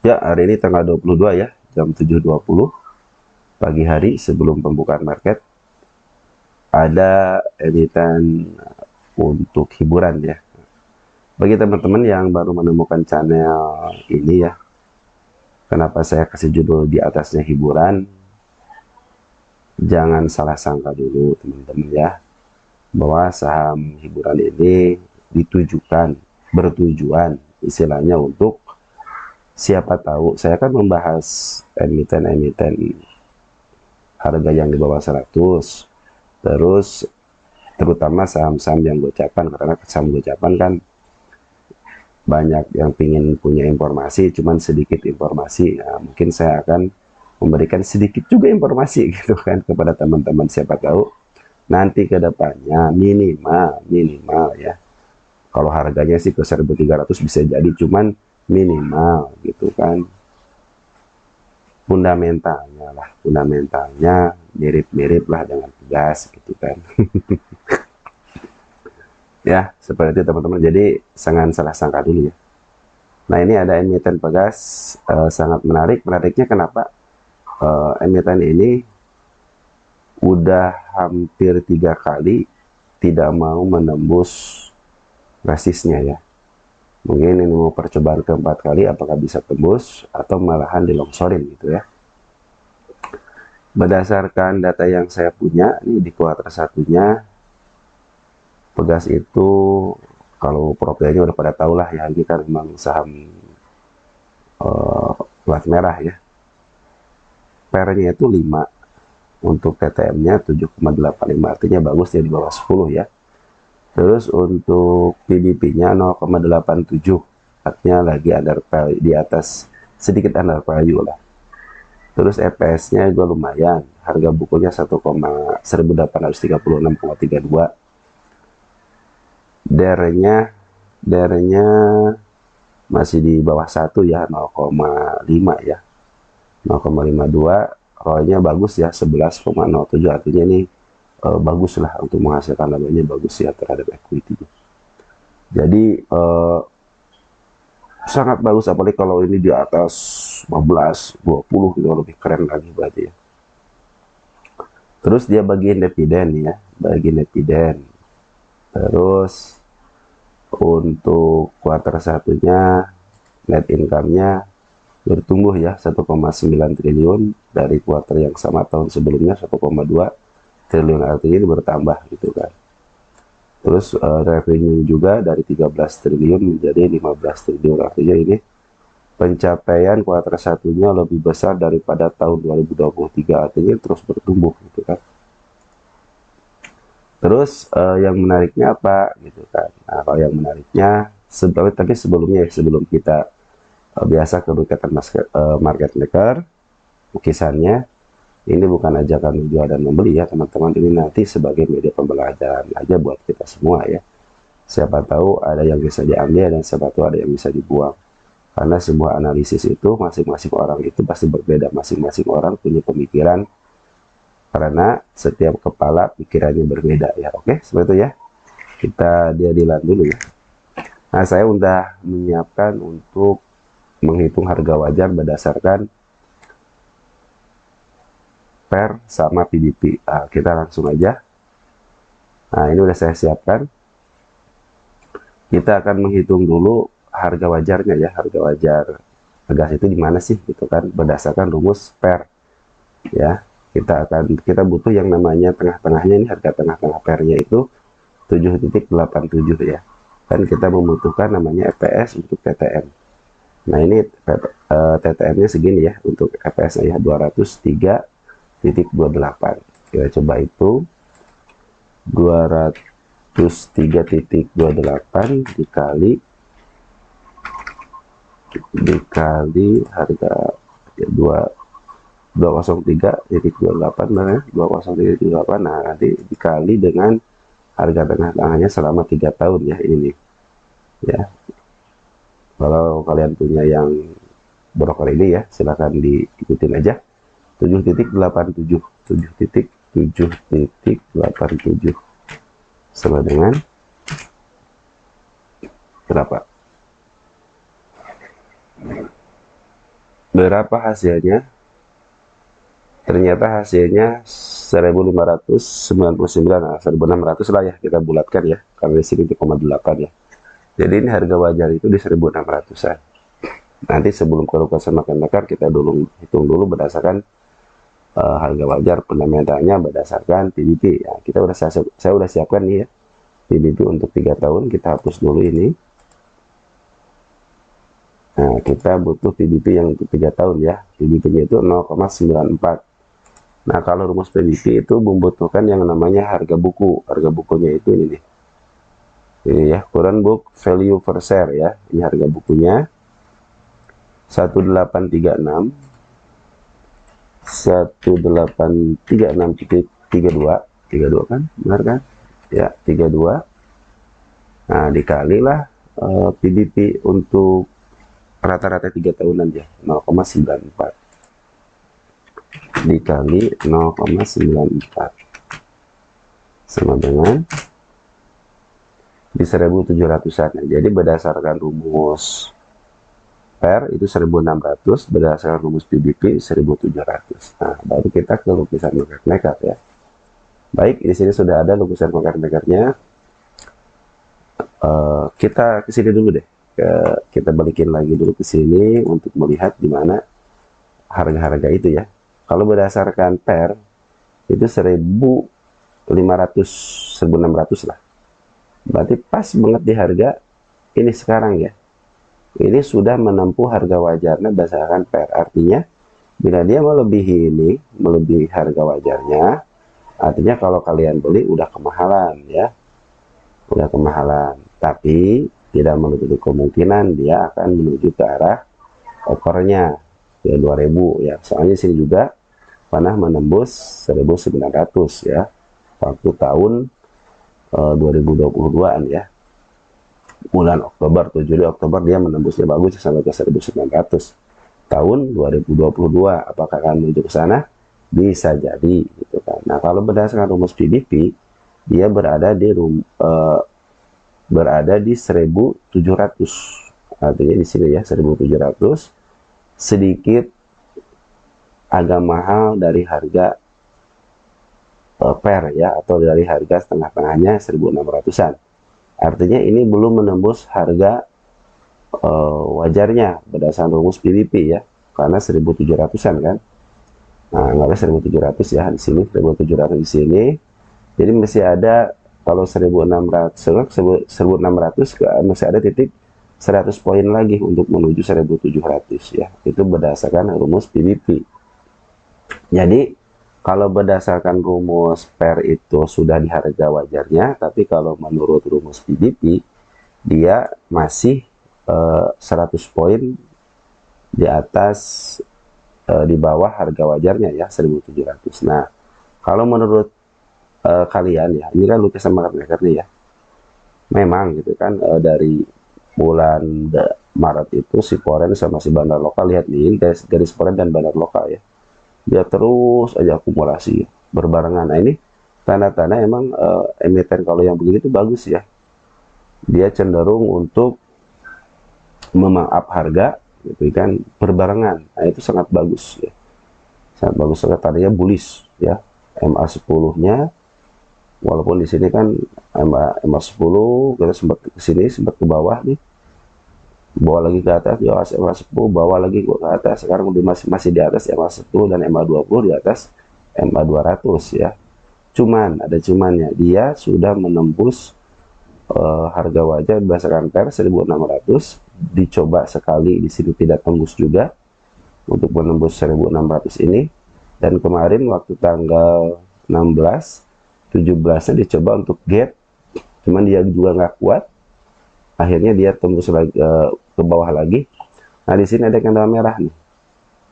Ya, hari ini tanggal 22 ya, jam 7.20 pagi hari sebelum pembukaan market. Ada emiten untuk hiburan ya. Bagi teman-teman yang baru menemukan channel ini ya, kenapa saya kasih judul di atasnya hiburan? Jangan salah sangka dulu teman-teman ya, bahwa saham hiburan ini bertujuan istilahnya untuk siapa tahu. Saya kan membahas emiten-emiten harga yang di bawah 100, terus terutama saham-saham yang gocapan, karena saham gocapan kan banyak yang ingin punya informasi, cuman sedikit informasi. Nah, mungkin saya akan memberikan sedikit juga informasi gitu kan kepada teman-teman, siapa tahu nanti ke depannya minimal ya, kalau harganya sih ke 1.300 bisa jadi, cuman minimal gitu kan, fundamentalnya mirip-mirip lah dengan gas gitu kan. Ya seperti itu teman-teman, jadi jangan salah sangka dulu ya. Nah ini ada emiten Pegas, sangat menariknya kenapa? Emiten ini udah hampir 3 kali tidak mau menembus resistnya ya. Mungkin ini mau percobaan keempat kali, apakah bisa tembus atau malahan dilongsorin gitu ya. Berdasarkan data yang saya punya, ini di kuartal satunya, Pegas itu kalau profilnya udah pada tahu lah ya, ini kan memang saham plat merah ya. Per-nya itu 5, untuk TTM-nya 7,85, artinya bagus ya, di bawah 10 ya. Terus untuk PBP-nya 0,87, artinya lagi under value, di atas, sedikit under value lah. Terus EPS-nya juga lumayan, harga bukunya 1836,32. DER-nya masih di bawah 1 ya, 0,5 ya, 0,52. ROE-nya bagus ya, 11,07, artinya ini bagus lah untuk menghasilkan labanya, bagus ya terhadap equity. Jadi sangat bagus, apalagi kalau ini di atas 15, 20 gitu, lebih keren lagi berarti ya. Terus dia bagiin dividen ya, bagiin dividen. Terus untuk kuartal satunya net income-nya bertumbuh ya, 1,9 triliun dari kuartal yang sama tahun sebelumnya 1,2 triliun, artinya ini bertambah gitu kan. Terus revenue juga dari 13 triliun menjadi 15 triliun, artinya ini pencapaian kuartal satunya lebih besar daripada tahun 2023, artinya terus bertumbuh gitu kan. Terus yang menariknya apa gitu kan. Nah, kalau yang menariknya tapi sebelumnya ya, sebelum kita biasa ke market maker, lukisannya ini bukan ajakan menjual dan membeli ya teman-teman, ini nanti sebagai media pembelajaran aja buat kita semua ya. Siapa tahu ada yang bisa diambil dan siapa tahu ada yang bisa dibuang. Karena semua analisis itu masing-masing orang itu pasti berbeda, masing-masing orang punya pemikiran, karena setiap kepala pikirannya berbeda ya. Oke, seperti itu ya. Kita diadilan dulu ya. Nah, saya udah menyiapkan untuk menghitung harga wajar berdasarkan per sama PBP. Nah, kita langsung aja. Nah, ini udah saya siapkan. Kita akan menghitung dulu harga wajarnya ya, harga wajar gas itu di mana sih gitu kan, berdasarkan rumus per ya. Kita butuh yang namanya tengah-tengahnya, ini harga tengah-tengah pernya itu 7,87 ya. Dan kita membutuhkan namanya EPS untuk TTM. Nah, ini TTM-nya segini ya, untuk EPS-nya ya 203,28. Kita coba itu 203,28 dikali harga ya, 203,28 mana 203,28. Nah, nanti dikali dengan harga tengah-tengahnya selama 3 tahun ya, ini nih ya. Kalau kalian punya yang broker ini ya, silahkan diikutin aja. 7,87 7,87 sama dengan berapa? Berapa hasilnya? Ternyata hasilnya 1599, nah, 1600 lah ya, kita bulatkan ya, karena di sini 7,8 ya. Jadi ini harga wajar itu di 1600-an. Nanti sebelum ke lukisan market maker, kita dulu hitung dulu berdasarkan harga wajar fundamentalnya berdasarkan PBP ya. Kita udah saya udah siapkan nih ya PBP untuk 3 tahun. Kita hapus dulu ini. Nah, kita butuh PBP yang untuk 3 tahun ya. PBP-nya itu 0,94. Nah, kalau rumus PBP itu membutuhkan yang namanya harga buku. Harga bukunya itu ini nih. Ini ya, current book value per share ya. Ini harga bukunya 1836 1836.32 kan, benar kan ya, 32. Nah, dikalilah PBP untuk rata-rata 3 tahunan ya, 0,94 dikali 0,94 sama dengan di 1700-an. Jadi berdasarkan rumus PER itu 1600, berdasarkan rumus PBP 1700. Nah, baru kita ke lukisan market maker ya. Baik, di sini sudah ada lukisan market makernya. Kita ke sini dulu deh. Kita balikin lagi dulu ke sini untuk melihat di mana harga-harga itu ya. Kalau berdasarkan PER itu 1600 lah. Berarti pas banget di harga ini sekarang ya. Ini sudah menempuh harga wajarnya berdasarkan PER. Artinya bila dia melebihi harga wajarnya, artinya kalau kalian beli udah kemahalan ya, udah kemahalan. Tapi tidak menutup kemungkinan dia akan menuju ke arah okornya ke 2000 ya. Soalnya sini juga pernah menembus 1900 ya, waktu tahun 2022an ya, bulan Oktober, 7 Oktober dia menembusnya bagus sampai ke 1900 tahun 2022. Apakah akan menuju ke sana? Bisa jadi gitu kan. Nah, kalau berdasarkan rumus PBP dia berada di 1700. Artinya di sini ya 1700, sedikit agak mahal dari harga PER ya, atau dari harga setengah-tengahnya 1600-an. Artinya ini belum menembus harga wajarnya berdasarkan rumus PBP ya, karena 1700-an kan. Nah, nggak ada 1700 ya di sini, 1700 di sini. Jadi masih ada, kalau 1600 masih ada titik 100 poin lagi untuk menuju 1700 ya. Itu berdasarkan rumus PBP. Jadi kalau berdasarkan rumus PER itu sudah di harga wajarnya, tapi kalau menurut rumus PBP dia masih 100 poin di atas, di bawah harga wajarnya ya 1700. Nah, kalau menurut kalian ya, ini kan lukisan market maker nih ya, memang gitu kan, dari bulan Maret itu si foreign sama si bandar lokal, lihat nih garis foreign dan bandar lokal ya, dia terus aja akumulasi berbarengan. Nah, ini tanda-tanda emang emiten kalau yang begini tuh bagus ya, dia cenderung untuk memang-up harga gitu kan berbarengan. Nah, itu sangat bagus ya, sangat bagus. Tadinya bullish ya, MA10 nya, walaupun di sini kan MA10 kita sempat ke sini, sempat ke bawah nih, bawa lagi ke atas di atas MA10, bawa lagi ke atas. Sekarang masih di atas MA10 dan MA20 di atas MA200 ya. Cuman ada cumannya, dia sudah menembus harga wajar berdasarkan PER 1600. Dicoba sekali di sini tidak tembus juga untuk menembus 1600 ini, dan kemarin waktu tanggal 16 17-nya dicoba untuk gap, cuman dia juga nggak kuat, akhirnya dia tembus lagi ke bawah lagi. Nah, di sini ada candle merah nih,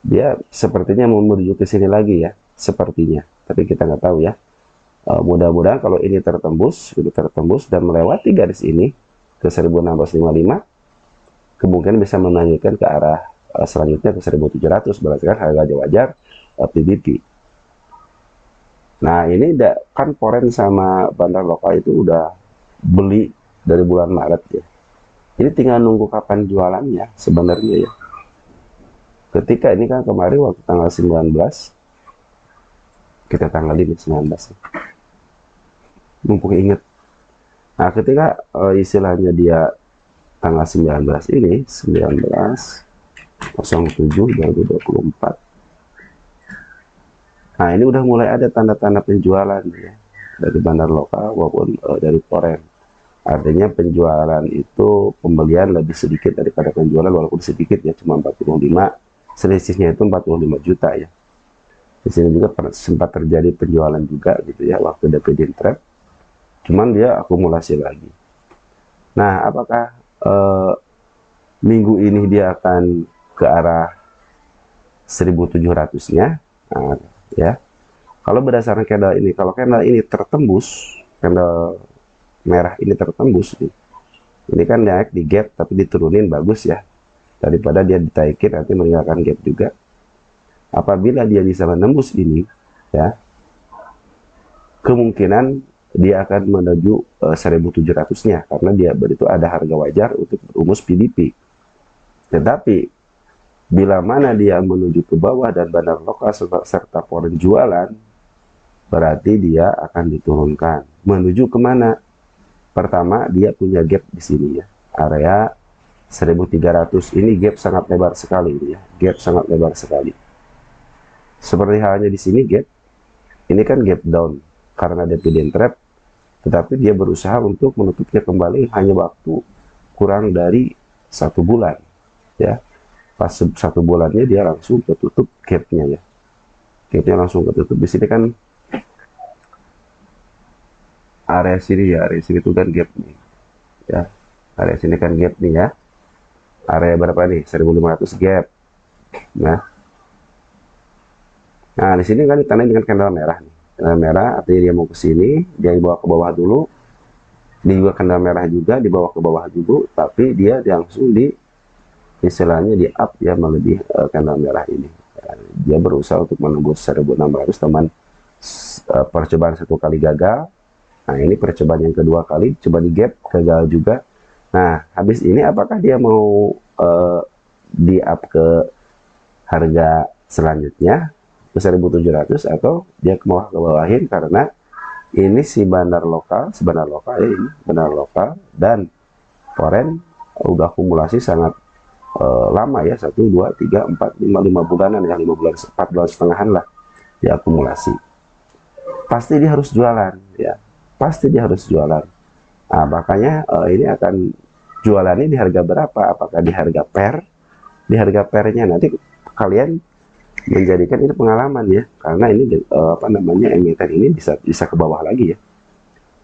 dia sepertinya mau menuju ke sini lagi ya, sepertinya, tapi kita nggak tahu ya. Mudah-mudahan kalau ini tertembus dan melewati garis ini ke 1655, kemungkinan bisa melanjutkan ke arah selanjutnya ke 1700 berdasarkan harga wajar PBP. Nah, ini kan foreign sama bandar lokal itu udah beli dari bulan Maret ya. Ini tinggal nunggu kapan jualannya sebenarnya ya. ketika ini kan kemarin waktu tanggal 19, kita tanggal ini 19 mumpung inget. Nah ketika istilahnya dia tanggal 19 ini 19/07/2024, nah ini udah mulai ada tanda-tanda penjualan ya, dari bandar lokal maupun dari foreign. Artinya penjualan itu, pembelian lebih sedikit daripada penjualan, walaupun sedikit ya, cuma 45, selisihnya itu 45 juta ya. Di sini juga sempat terjadi penjualan juga gitu ya waktu ada feed-in trap, cuman dia akumulasi lagi. Nah apakah minggu ini dia akan ke arah 1700-nya? Nah, ya, kalau berdasarkan candle ini, kalau candle ini tertembus, candle merah ini tertembus nih, ini kan naik di gap tapi diturunin, bagus ya, daripada dia ditaikin nanti meninggalkan gap juga. Apabila dia bisa menembus ini ya, kemungkinan dia akan menuju 1700-nya, karena dia itu ada harga wajar untuk berumus PDP. Tetapi bila mana dia menuju ke bawah dan bandar lokal serta foreign jualan, berarti dia akan diturunkan. Menuju kemana? Pertama, dia punya gap di sini ya, area 1300. Ini gap sangat lebar sekali ya, gap sangat lebar sekali. Seperti halnya di sini gap, ini kan gap down karena ada feed-in trap, tetapi dia berusaha untuk menutupnya kembali hanya waktu kurang dari 1 bulan ya. Pas 1 bulannya dia langsung ketutup gapnya ya, gapnya langsung ketutup. Di sini kan area sini ya, area sini itu kan gap nih ya, area sini kan gap nih ya, area berapa nih, 1500 gap. Nah di sini kan ditandai dengan candle merah nih, candle merah artinya dia mau ke sini, dia dibawa ke bawah dulu, ini juga candle merah juga dibawa ke bawah dulu, tapi dia langsung di istilahnya di up ya, melebihi candle merah ini. Dia berusaha untuk menembus 1600, teman. Percobaan 1 kali gagal. Nah ini percobaan yang kedua kali, coba di gap, gagal juga. Nah habis ini apakah dia mau di up ke harga selanjutnya ke 1700, atau dia ke bawahin, karena ini si bandar lokal, ya, ini bandar lokal dan foreign udah akumulasi sangat lama ya, 1, 2, 3, 4, 5 bulanan ya, 5 bulan, 4 bulan setengahan lah diakumulasi. Pasti dia harus jualan ya, pasti dia harus jualan. Nah makanya ini akan jualannya di harga berapa, apakah di harga pair, di harga pairnya nanti kalian menjadikan ini pengalaman ya, karena ini apa namanya, emiten ini bisa ke bawah lagi ya.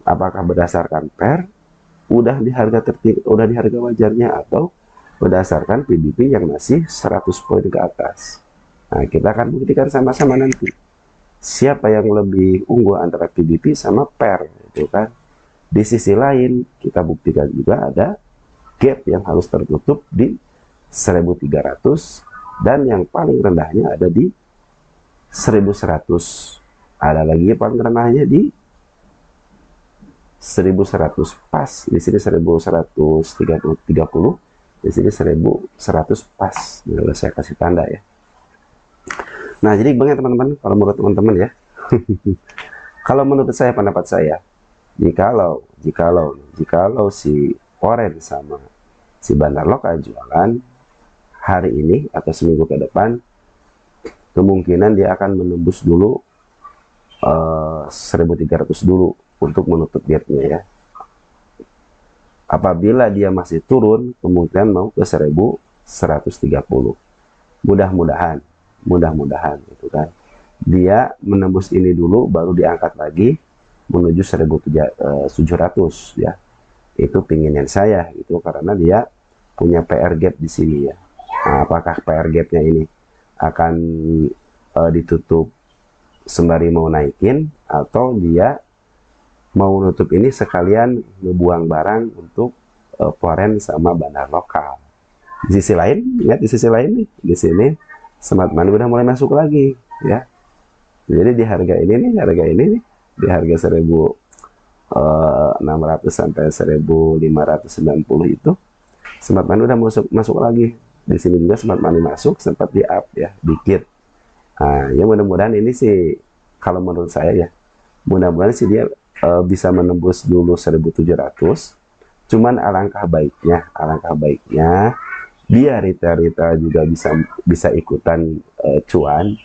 Apakah berdasarkan pair udah di harga udah di harga wajarnya, atau berdasarkan PDP yang masih 100 poin ke atas. Nah kita akan buktikan sama-sama nanti siapa yang lebih unggul antara PDP sama pair itu kan. Di sisi lain kita buktikan juga ada gap yang harus tertutup di 1300, dan yang paling rendahnya ada di 1100. Ada lagi yang paling rendahnya di 1100 pas, di sini 1130, di sini 1100 pas. Nah, saya kasih tanda ya. Nah jadi bagaimana teman-teman, kalau menurut teman-teman ya kalau menurut saya, pendapat saya, jikalau si foreign sama si bandar lokal jualan hari ini atau seminggu ke depan, kemungkinan dia akan menembus dulu 1300 dulu untuk menutup gapnya ya. Apabila dia masih turun, kemungkinan mau ke 1130. Mudah-mudahan itu kan dia menembus ini dulu, baru diangkat lagi menuju 1700 ya. Itu pinginan saya itu, karena dia punya PR gap di sini ya. Nah, apakah PR gapnya ini akan ditutup sembari mau naikin, atau dia mau nutup ini sekalian ngebuang barang untuk foreign sama bandar lokal. Di sisi lain, lihat di sisi lain nih, di sini Smart Money udah mulai masuk lagi ya. Jadi di harga ini nih, di harga 1600 sampai 1590 itu Smart Money udah masuk lagi Di sini juga smart money masuk, sempat di up ya dikit. Nah, ya mudah-mudahan ini sih kalau menurut saya ya, mudah-mudahan sih dia bisa menembus dulu 1.700. Cuman alangkah baiknya biar retail-retail juga bisa ikutan cuan.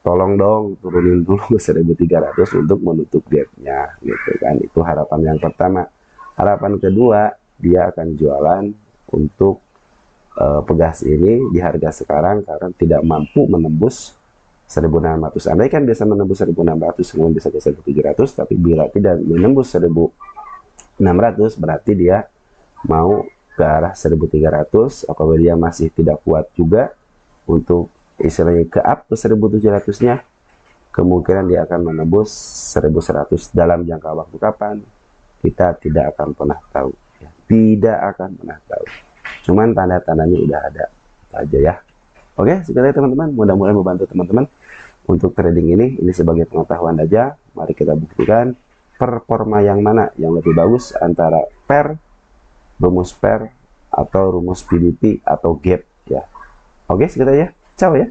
Tolong dong turunin dulu 1.300 untuk menutup gapnya gitu kan. Itu harapan yang pertama. Harapan kedua, dia akan jualan untuk pegas ini di harga sekarang karena tidak mampu menembus 1.600. Andai kan biasa menembus 1.600, kemudian bisa ke 1.700, tapi bila tidak menembus 1.600 berarti dia mau ke arah 1.300. Apabila dia masih tidak kuat juga untuk istilahnya ke up ke 1.700-nya, kemungkinan dia akan menembus 1.100 dalam jangka waktu kapan kita tidak akan pernah tahu ya. Tidak akan pernah tahu, cuman tanda-tandanya udah ada aja ya. Oke, sekali teman-teman, mudah-mudahan membantu teman-teman untuk trading ini sebagai pengetahuan aja. Mari kita buktikan performa yang mana yang lebih bagus antara pair, rumus pair, atau rumus PDP atau gap ya. Oke, segitu ya. Ciao ya.